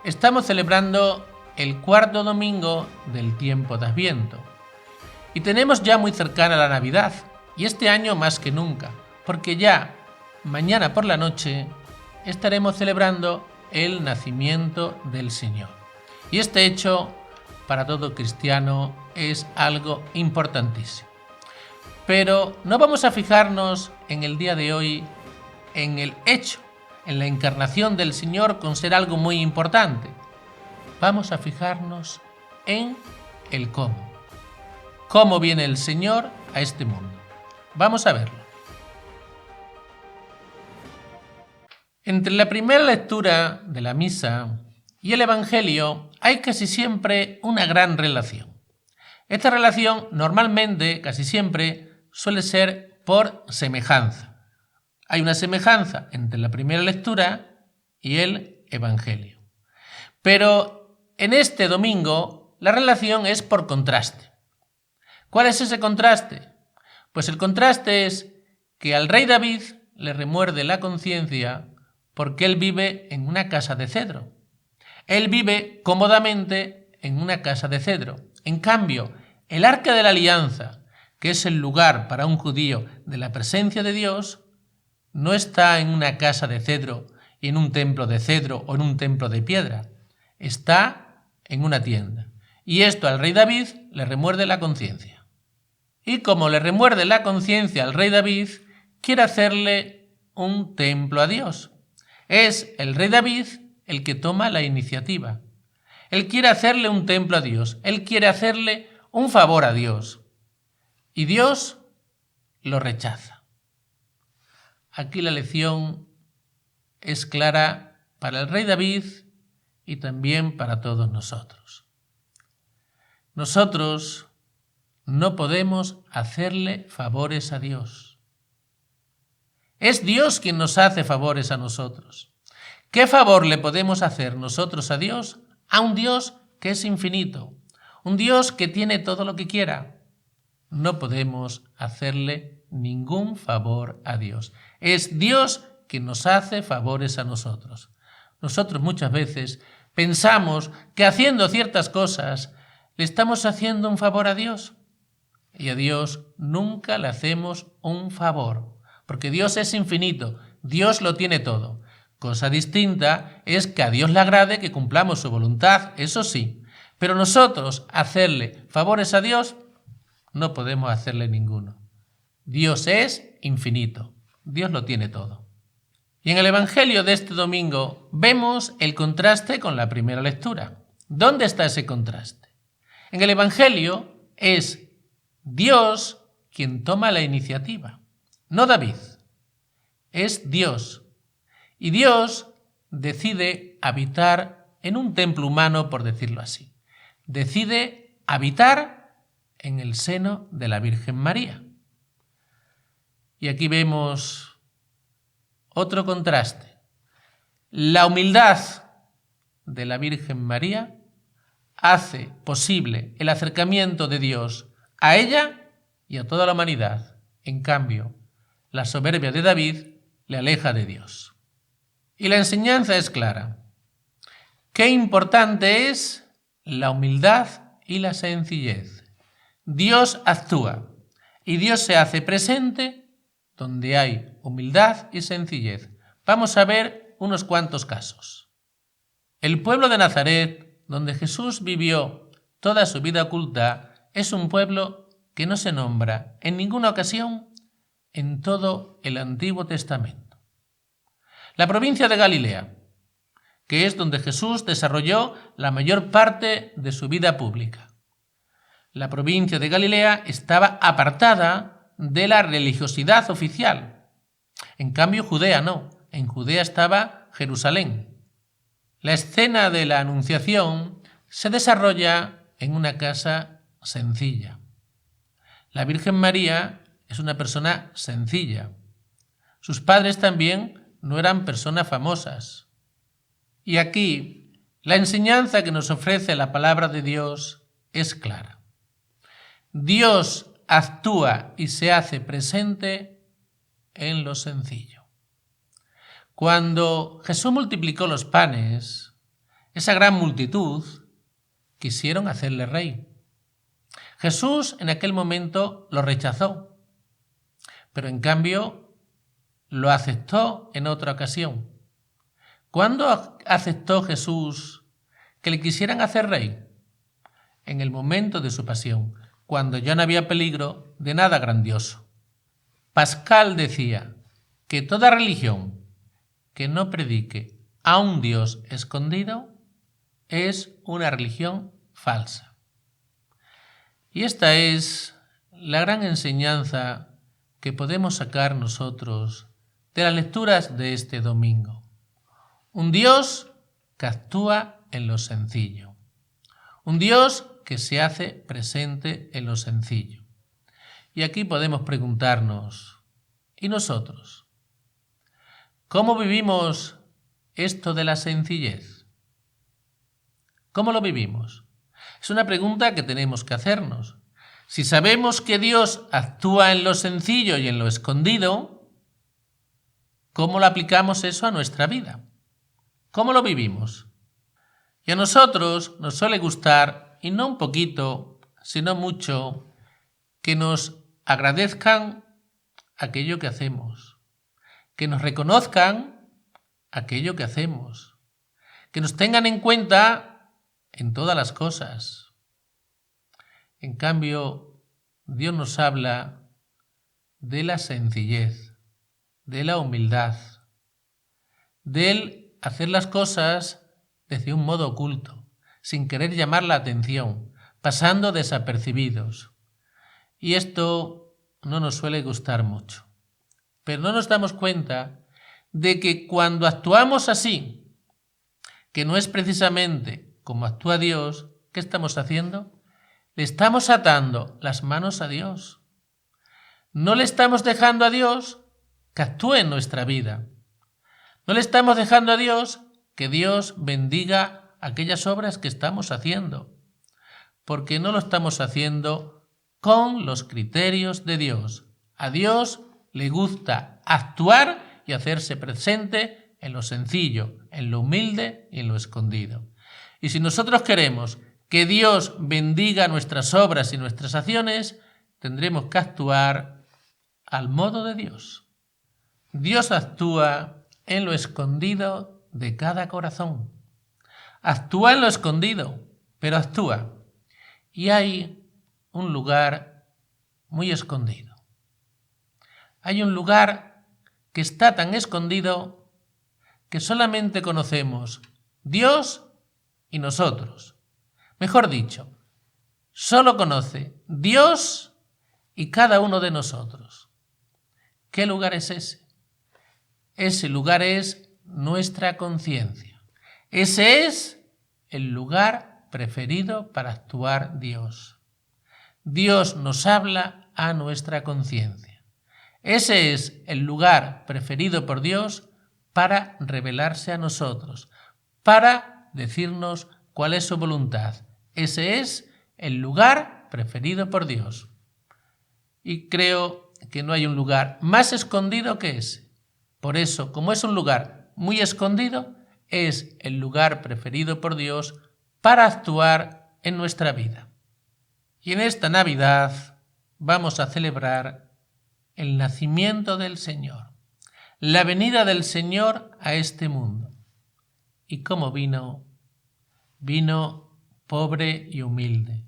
Estamos celebrando el cuarto domingo del tiempo de Adviento y tenemos ya muy cercana la Navidad, y este año más que nunca, porque ya mañana por la noche estaremos celebrando el nacimiento del Señor. Y este hecho para todo cristiano es algo importantísimo. Pero no vamos a fijarnos en el día de hoy en el hecho, en la encarnación del Señor con ser algo muy importante. Vamos a fijarnos en el cómo. ¿Cómo viene el Señor a este mundo? Vamos a verlo. Entre la primera lectura de la misa y el Evangelio hay casi siempre una gran relación. Esta relación normalmente, casi siempre, suele ser por semejanza. Hay una semejanza entre la primera lectura y el Evangelio. Pero en este domingo la relación es por contraste. ¿Cuál es ese contraste? Pues el contraste es que al rey David le remuerde la conciencia porque él vive en una casa de cedro. Él vive cómodamente en una casa de cedro. En cambio, el Arca de la Alianza, que es el lugar para un judío de la presencia de Dios, no está en una casa de cedro y en un templo de cedro o en un templo de piedra. Está en una tienda. Y esto al rey David le remuerde la conciencia. Y como le remuerde la conciencia al rey David, quiere hacerle un templo a Dios. Es el rey David el que toma la iniciativa. Él quiere hacerle un templo a Dios. Él quiere hacerle un favor a Dios. Y Dios lo rechaza. Aquí la lección es clara para el rey David y también para todos nosotros. Nosotros no podemos hacerle favores a Dios. Es Dios quien nos hace favores a nosotros. ¿Qué favor le podemos hacer nosotros a Dios? A un Dios que es infinito, un Dios que tiene todo lo que quiera. No podemos hacerle ningún favor a Dios. Es Dios quien nos hace favores a nosotros. Nosotros muchas veces pensamos que haciendo ciertas cosas le estamos haciendo un favor a Dios. Y a Dios nunca le hacemos un favor, porque Dios es infinito, Dios lo tiene todo. Cosa distinta es que a Dios le agrade que cumplamos su voluntad, eso sí, pero nosotros hacerle favores a Dios no podemos hacerle ninguno. Dios es infinito, Dios lo tiene todo. Y en el Evangelio de este domingo vemos el contraste con la primera lectura. ¿Dónde está ese contraste? En el Evangelio es Dios quien toma la iniciativa, no David. Es Dios. Y Dios decide habitar en un templo humano, por decirlo así. Decide habitar en el seno de la Virgen María. Y aquí vemos otro contraste. La humildad de la Virgen María hace posible el acercamiento de Dios a ella y a toda la humanidad. En cambio, la soberbia de David le aleja de Dios. Y la enseñanza es clara. Qué importante es la humildad y la sencillez. Dios actúa y Dios se hace presente donde hay humildad y sencillez. Vamos a ver unos cuantos casos. El pueblo de Nazaret, donde Jesús vivió toda su vida oculta, es un pueblo que no se nombra en ninguna ocasión en todo el Antiguo Testamento. La provincia de Galilea, que es donde Jesús desarrolló la mayor parte de su vida pública. La provincia de Galilea estaba apartada de la religiosidad oficial. En cambio, Judea no. En Judea estaba Jerusalén. La escena de la Anunciación se desarrolla en una casa sencilla. La Virgen María es una persona sencilla. Sus padres también no eran personas famosas. Y aquí, la enseñanza que nos ofrece la palabra de Dios es clara. Dios actúa y se hace presente en lo sencillo. Cuando Jesús multiplicó los panes, esa gran multitud, quisieron hacerle rey. Jesús en aquel momento lo rechazó, pero en cambio lo aceptó en otra ocasión. ¿Cuándo aceptó Jesús que le quisieran hacer rey? En el momento de su pasión, cuando ya no había peligro de nada grandioso. Pascal decía que toda religión que no predique a un Dios escondido es una religión falsa. Y esta es la gran enseñanza que podemos sacar nosotros de las lecturas de este domingo. Un Dios que actúa en lo sencillo. Un Dios que se hace presente en lo sencillo. Y aquí podemos preguntarnos, ¿y nosotros? ¿Cómo vivimos esto de la sencillez? ¿Cómo lo vivimos? Es una pregunta que tenemos que hacernos. Si sabemos que Dios actúa en lo sencillo y en lo escondido, ¿cómo lo aplicamos eso a nuestra vida? ¿Cómo lo vivimos? Y a nosotros nos suele gustar, y no un poquito, sino mucho, que nos agradezcan aquello que hacemos, que nos reconozcan aquello que hacemos, que nos tengan en cuenta en todas las cosas. En cambio, Dios nos habla de la sencillez, de la humildad, del hacer las cosas desde un modo oculto, sin querer llamar la atención, pasando desapercibidos. Y esto no nos suele gustar mucho. Pero no nos damos cuenta de que cuando actuamos así, que no es precisamente como actúa Dios, ¿qué estamos haciendo? Le estamos atando las manos a Dios. No le estamos dejando a Dios que actúe en nuestra vida. No le estamos dejando a Dios que Dios bendiga aquellas obras que estamos haciendo, porque no lo estamos haciendo con los criterios de Dios. A Dios le gusta actuar y hacerse presente en lo sencillo, en lo humilde y en lo escondido. Y si nosotros queremos que Dios bendiga nuestras obras y nuestras acciones, tendremos que actuar al modo de Dios. Dios actúa en lo escondido de cada corazón. Actúa en lo escondido, pero actúa. Y hay un lugar muy escondido. Hay un lugar que está tan escondido que solamente conocemos Dios y nosotros. Mejor dicho, solo conoce Dios y cada uno de nosotros. ¿Qué lugar es ese? Ese lugar es nuestra conciencia. Ese es el lugar preferido para actuar Dios. Dios nos habla a nuestra conciencia. Ese es el lugar preferido por Dios para revelarse a nosotros, para decirnos cuál es su voluntad. Ese es el lugar preferido por Dios. Y creo que no hay un lugar más escondido que ese. Por eso, como es un lugar muy escondido, es el lugar preferido por Dios para actuar en nuestra vida. Y en esta Navidad vamos a celebrar el nacimiento del Señor, la venida del Señor a este mundo. ¿Y cómo vino? Vino pobre y humilde,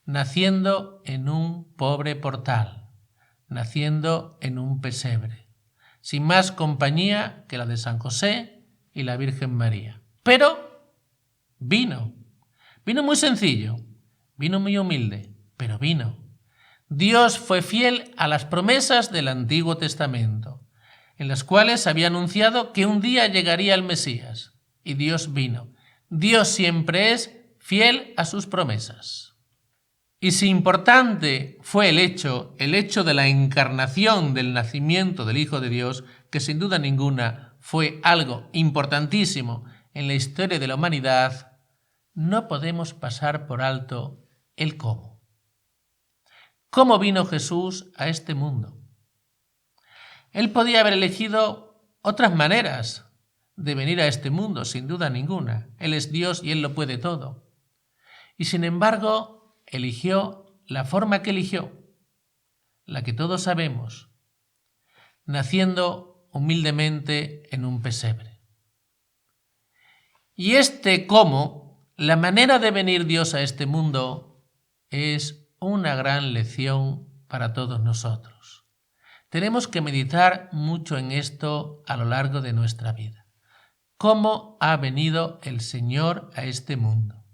naciendo en un pobre portal, naciendo en un pesebre, sin más compañía que la de San José y la Virgen María. Pero vino muy sencillo, vino muy humilde, pero vino. Dios fue fiel a las promesas del Antiguo Testamento, en las cuales había anunciado que un día llegaría el Mesías, y Dios vino. Dios siempre es fiel a sus promesas. Y si importante fue el hecho de la encarnación del nacimiento del Hijo de Dios, que sin duda ninguna fue algo importantísimo en la historia de la humanidad, no podemos pasar por alto el cómo. ¿Cómo vino Jesús a este mundo? Él podía haber elegido otras maneras de venir a este mundo, sin duda ninguna. Él es Dios y Él lo puede todo. Y sin embargo, eligió la forma que eligió, la que todos sabemos, naciendo humildemente en un pesebre. Y la manera de venir Dios a este mundo, es una gran lección para todos nosotros. Tenemos que meditar mucho en esto a lo largo de nuestra vida. ¿Cómo ha venido el Señor a este mundo?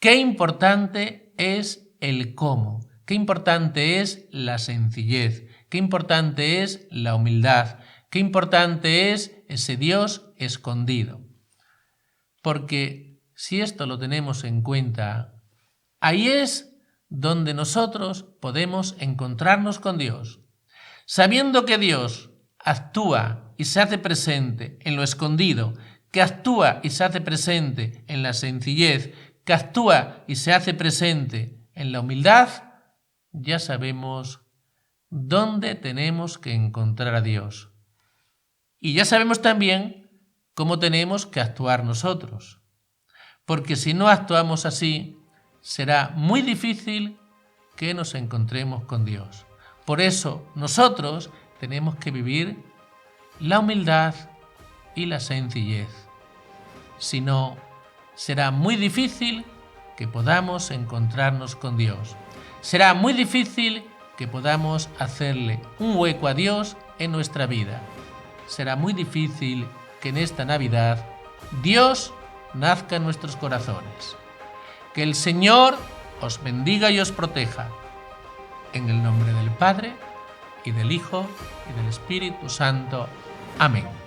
Qué importante es el cómo, qué importante es la sencillez, qué importante es la humildad, qué importante es ese Dios escondido. Porque si esto lo tenemos en cuenta, ahí es donde nosotros podemos encontrarnos con Dios, sabiendo que Dios actúa y se hace presente en lo escondido, que actúa y se hace presente en la sencillez, que actúa y se hace presente en la humildad. Ya sabemos dónde tenemos que encontrar a Dios. Y ya sabemos también cómo tenemos que actuar nosotros. Porque si no actuamos así, será muy difícil que nos encontremos con Dios. Por eso nosotros tenemos que vivir la humildad y la sencillez. Si no, será muy difícil que podamos encontrarnos con Dios. Será muy difícil que podamos hacerle un hueco a Dios en nuestra vida. Será muy difícil que en esta Navidad Dios nazca en nuestros corazones. Que el Señor os bendiga y os proteja. En el nombre del Padre, y del Hijo, y del Espíritu Santo. Amén.